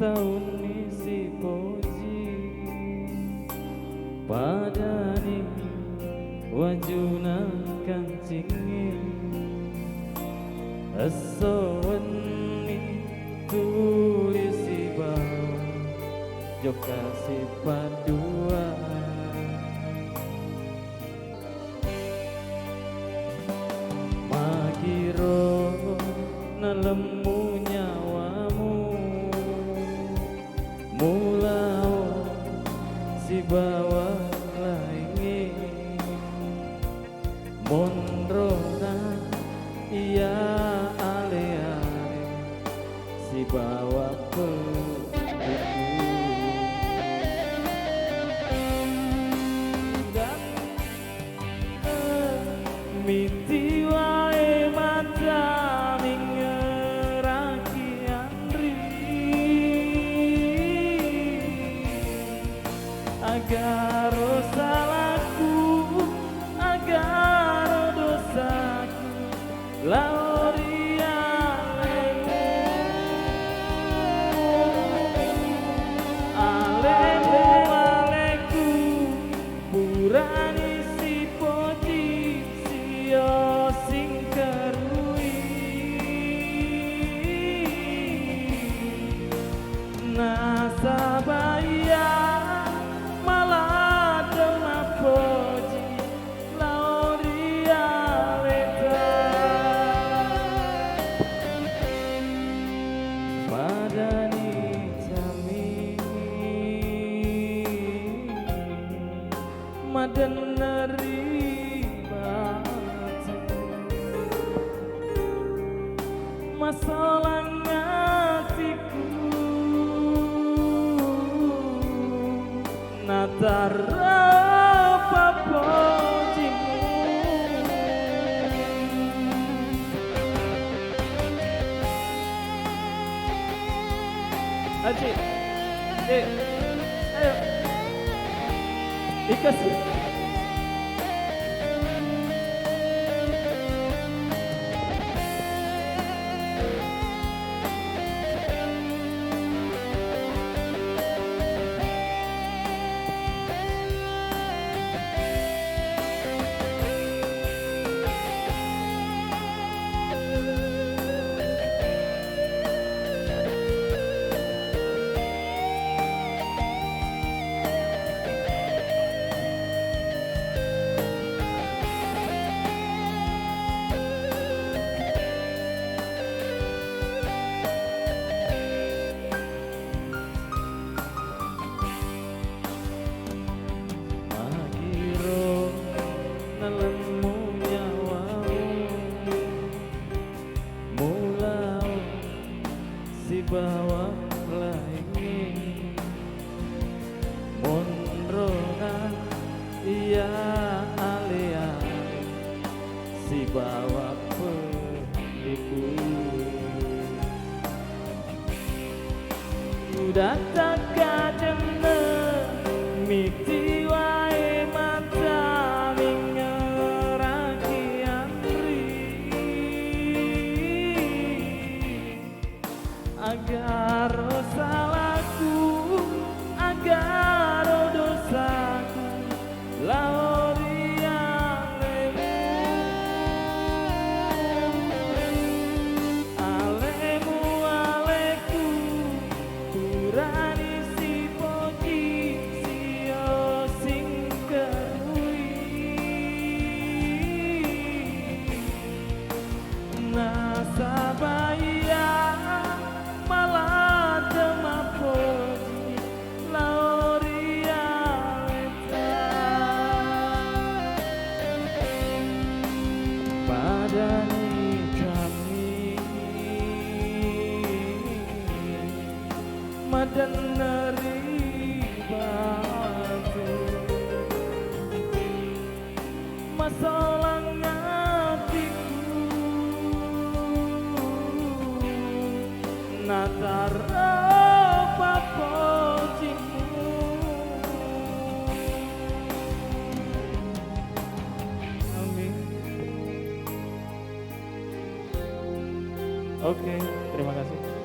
taun isi poji padani wajunan kancingi asoweni tulisi bawah joka si padua magiro nalemu nyawamu mulao si bawah laingi monrona iya ale-ale si bawah miti wae mata mingeraki andri agar salahku agar dosaku lauria alele aleku purani si poji sing kerui nasabaya malah dema poji lauria leta padani jami madan neri masalah ngatiku natara papojimu Aji, ayo dikasih bawah laingi monrona iya alea si bawah penipu udah tak kadene miti wae mata mingeraki andri agar salahku agar dosaku lauria alemu aleku purani si poji sio sing kerui nasabaya malah dema poji lauria leta padani kami madan neri batu masalah ngatiku natara papojimu amin. Oke, terima kasih.